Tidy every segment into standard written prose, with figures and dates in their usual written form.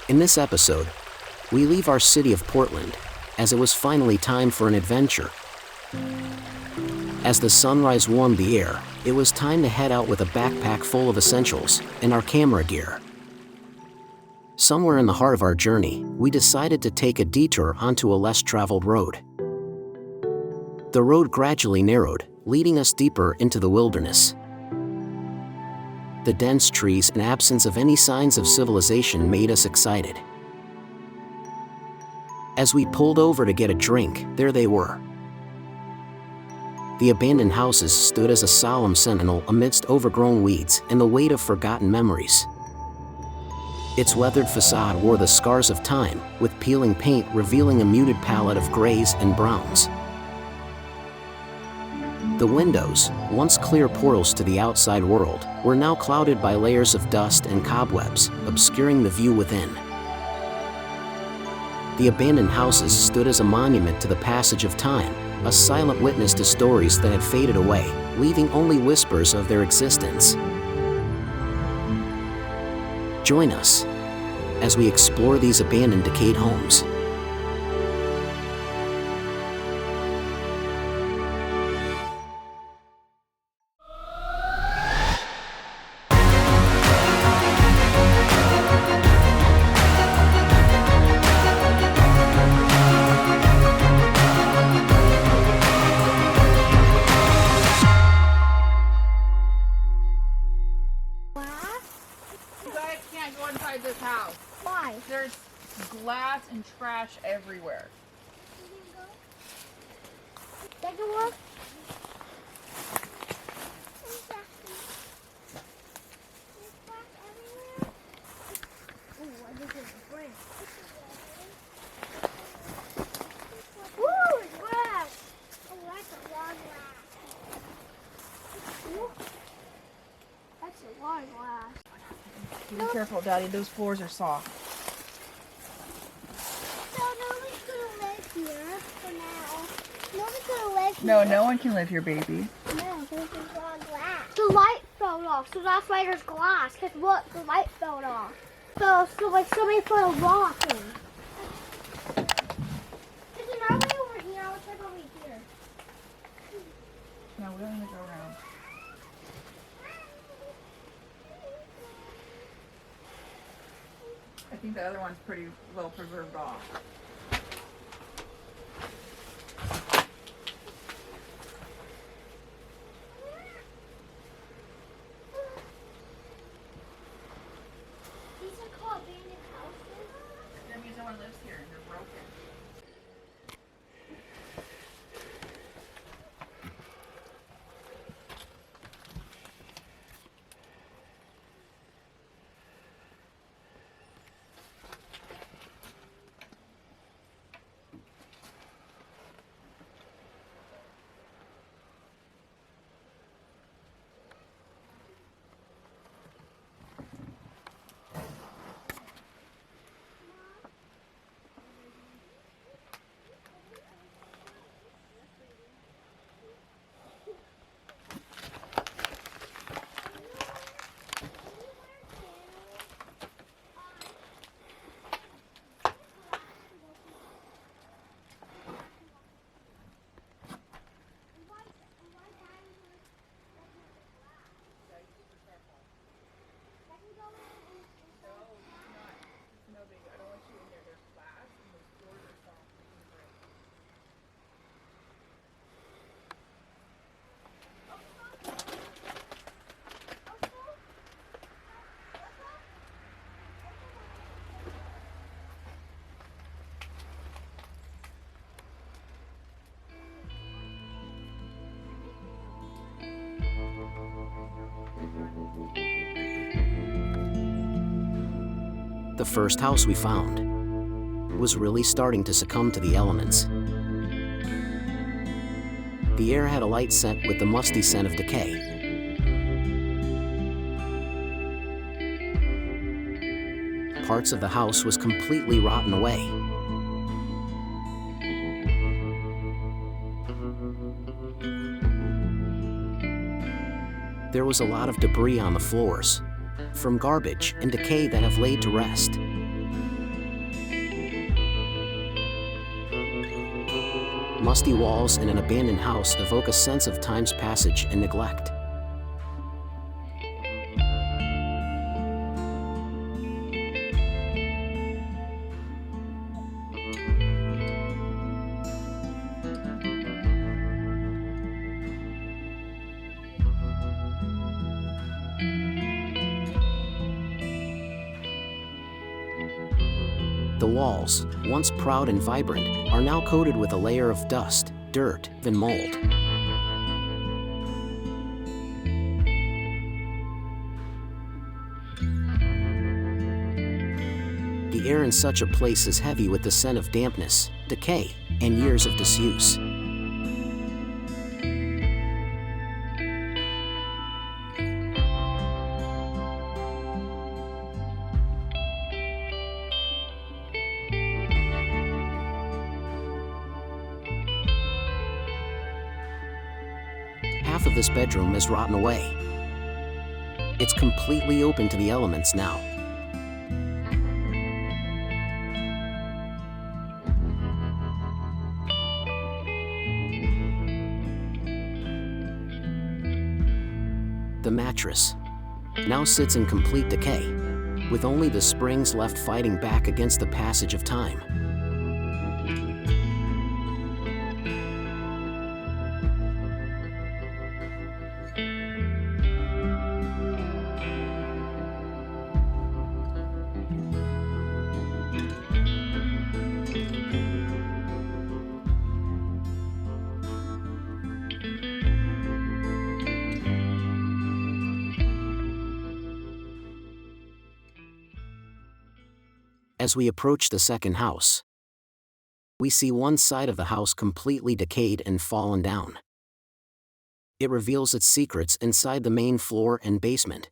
In this episode, we leave our city of Portland, as it was finally time for an adventure. As the sunrise warmed the air, it was time to head out with a backpack full of essentials and our camera gear. Somewhere in the heart of our journey, we decided to take a detour onto a less traveled road. The road gradually narrowed, leading us deeper into the wilderness. The dense trees and absence of any signs of civilization made us excited. As we pulled over to get a drink, there they were. The abandoned houses stood as a solemn sentinel amidst overgrown weeds and the weight of forgotten memories. Its weathered facade wore the scars of time, with peeling paint revealing a muted palette of grays and browns. The windows, once clear portals to the outside world, were now clouded by layers of dust and cobwebs, obscuring the view within. The abandoned houses stood as a monument to the passage of time, a silent witness to stories that had faded away, leaving only whispers of their existence. Join us as we explore these abandoned, decayed homes. Go inside this house. Why? There's glass and trash everywhere. Take a look. Woo, it's glass. Oh, that's a long glass. That's a long glass. Be careful, Daddy. Those floors are soft. So nobody's gonna live here for now. Nobody's gonna live here. No, no one can live here, baby. No, this is all glass. The light fell off, so that's why there's glass. Cause look, the light fell off. So like somebody put a rock in. There's another way over here. I'll check over here. No, we don't need to go around. I think the other one's pretty well preserved off. These are called abandoned houses. That means no one lives here and they're broken. The first house we found was really starting to succumb to the elements. The air had a light scent with the musty scent of decay. Parts of the house was completely rotten away. There was a lot of debris on the floors, from garbage and decay that have laid to rest. Musty walls in an abandoned house evoke a sense of time's passage and neglect. The walls, once proud and vibrant, are now coated with a layer of dust, dirt, and mold. The air in such a place is heavy with the scent of dampness, decay, and years of disuse. Half of this bedroom is rotten away. It's completely open to the elements now. The mattress now sits in complete decay, with only the springs left fighting back against the passage of time. As we approach the second house, we see one side of the house completely decayed and fallen down. It reveals its secrets inside the main floor and basement.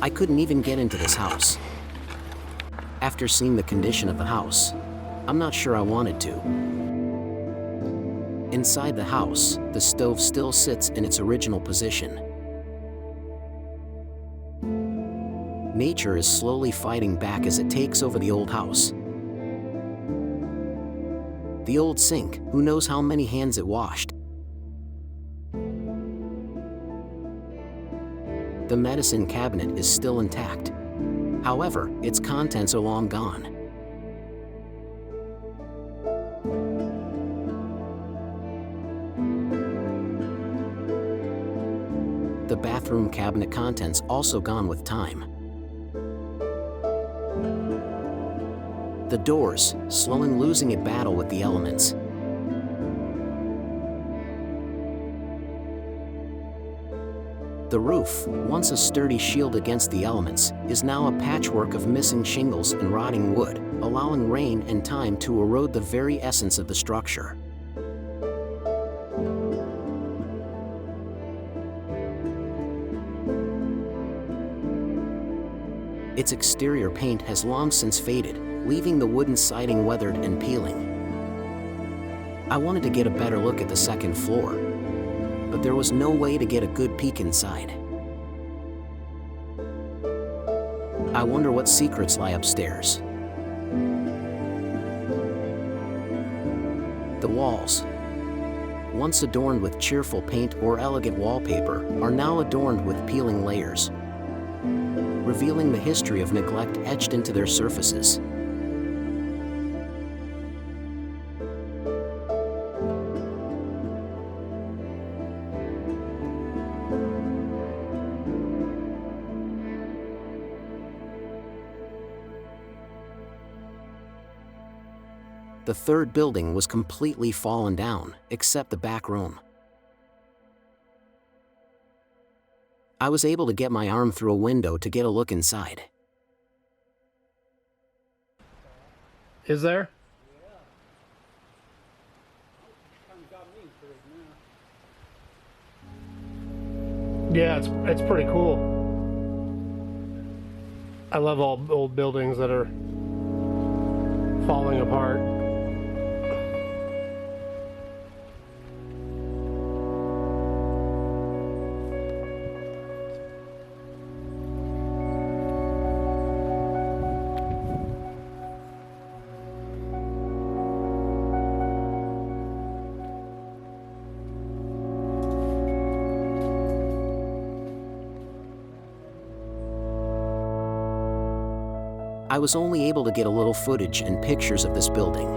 I couldn't even get into this house. After seeing the condition of the house, I'm not sure I wanted to. Inside the house, the stove still sits in its original position. Nature is slowly fighting back as it takes over the old house. The old sink, who knows how many hands it washed. The medicine cabinet is still intact. However, its contents are long gone. The bathroom cabinet contents also gone with time. The doors, slowing losing a battle with the elements. The roof, once a sturdy shield against the elements, is now a patchwork of missing shingles and rotting wood, allowing rain and time to erode the very essence of the structure. Its exterior paint has long since faded, leaving the wooden siding weathered and peeling. I wanted to get a better look at the second floor, but there was no way to get a good peek inside. I wonder what secrets lie upstairs. The walls, once adorned with cheerful paint or elegant wallpaper, are now adorned with peeling layers, revealing the history of neglect etched into their surfaces. The third building was completely fallen down, except the back room. I was able to get my arm through a window to get a look inside. Is there? Yeah, it's pretty cool. I love all old buildings that are falling apart. I was only able to get a little footage and pictures of this building.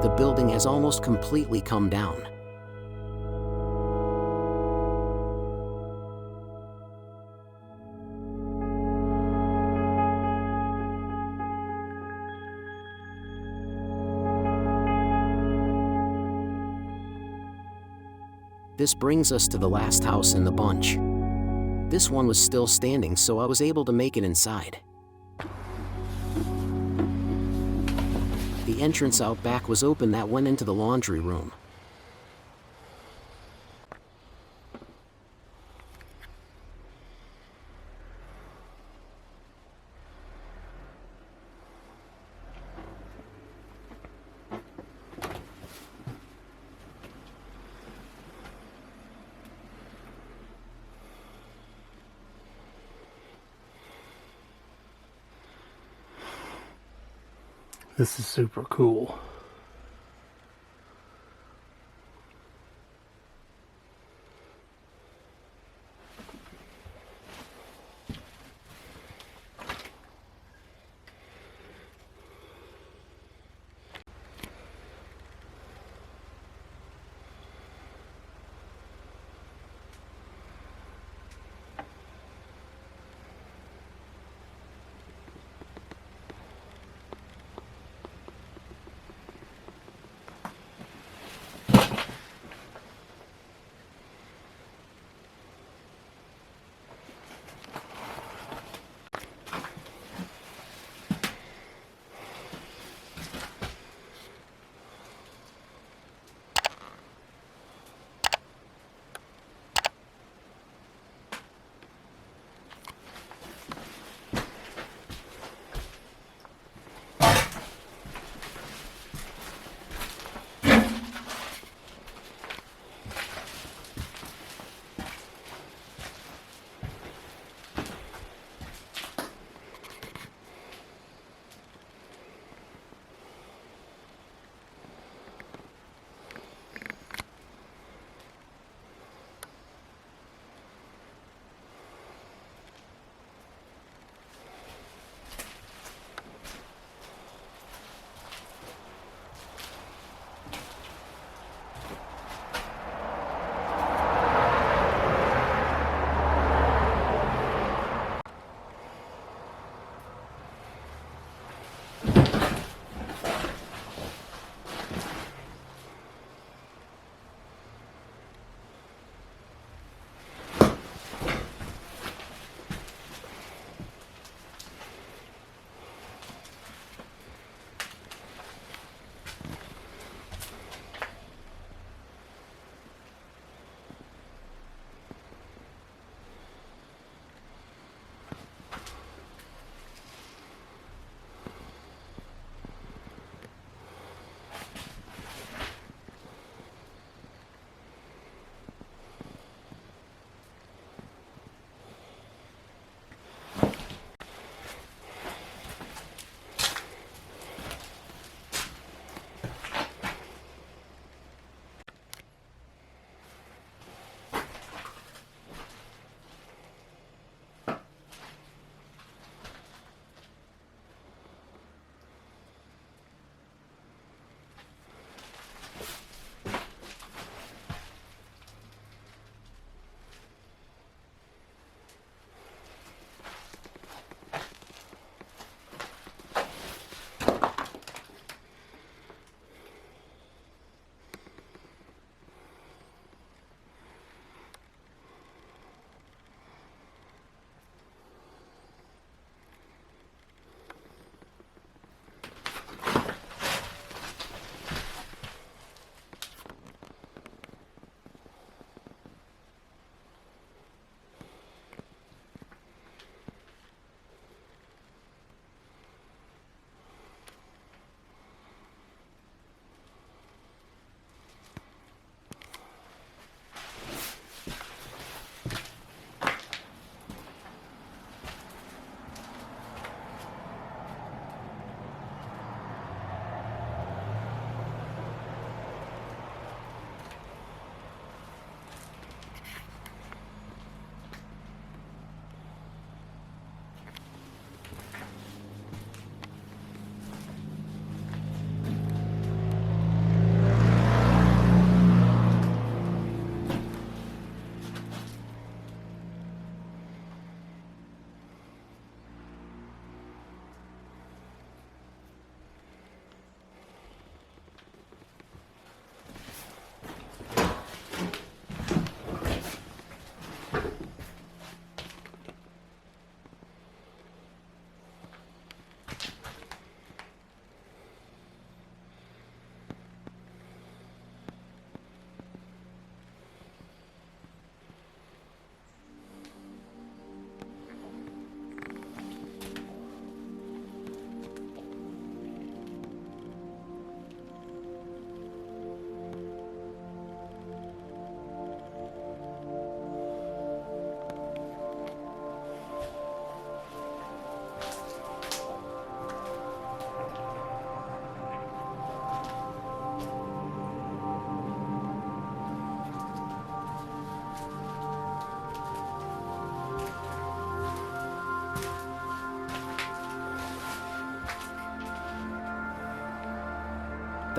The building has almost completely come down. This brings us to the last house in the bunch. This one was still standing, so I was able to make it inside. The entrance out back was open that went into the laundry room. This is super cool.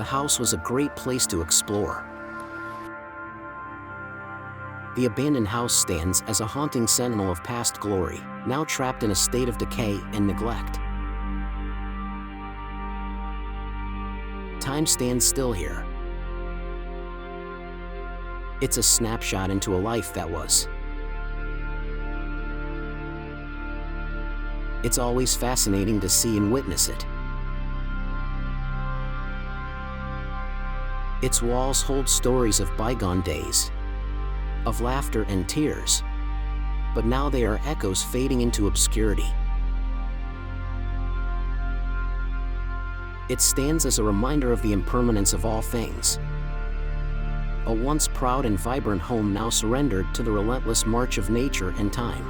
the house was a great place to explore. The abandoned house stands as a haunting sentinel of past glory, now trapped in a state of decay and neglect. Time stands still here. It's a snapshot into a life that was. It's always fascinating to see and witness it. Its walls hold stories of bygone days, of laughter and tears, but now they are echoes fading into obscurity. It stands as a reminder of the impermanence of all things. A once proud and vibrant home now surrendered to the relentless march of nature and time.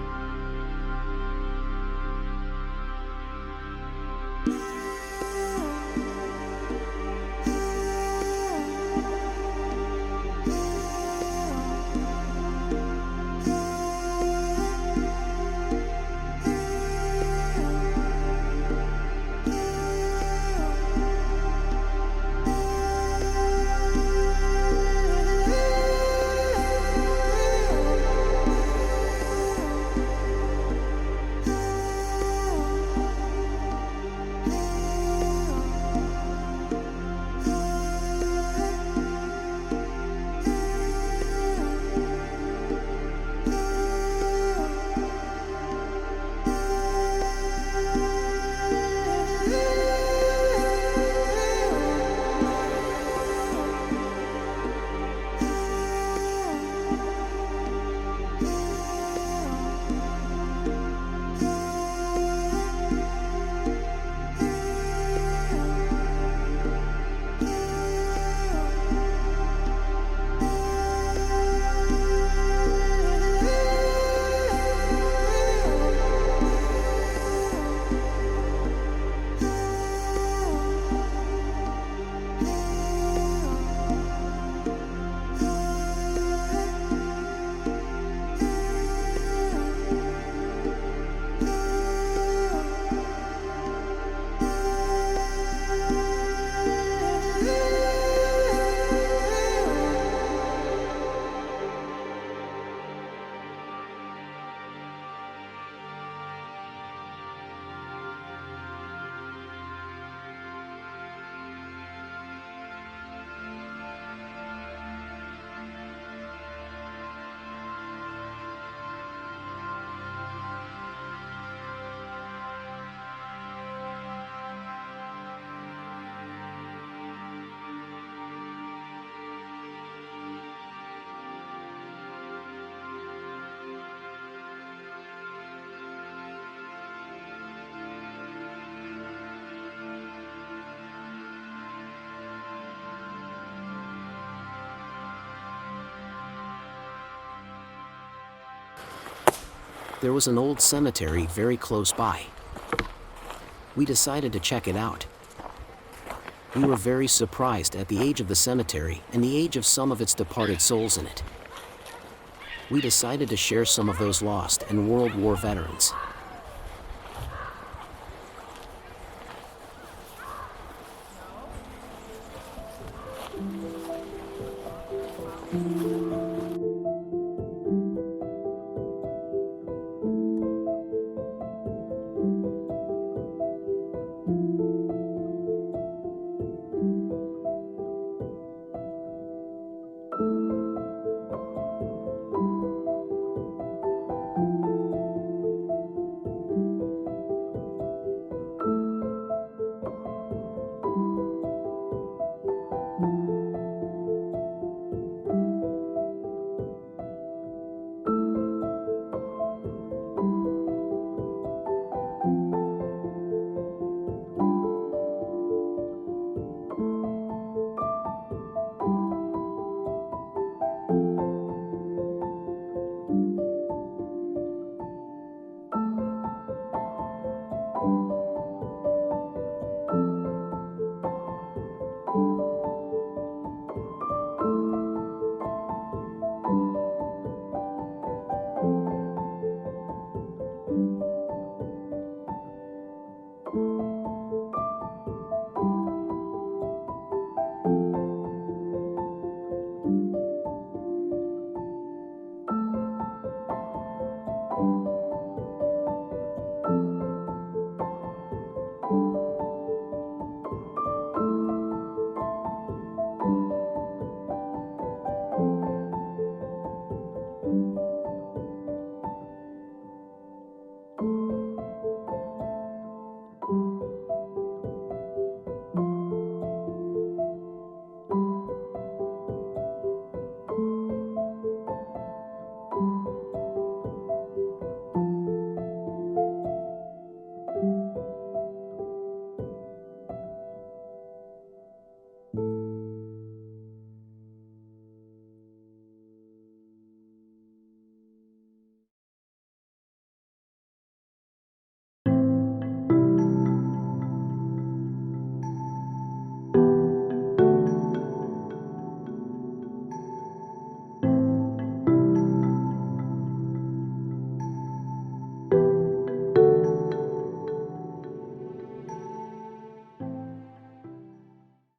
There was an old cemetery very close by. We decided to check it out. We were very surprised at the age of the cemetery and the age of some of its departed souls in it. We decided to share some of those lost and World War veterans.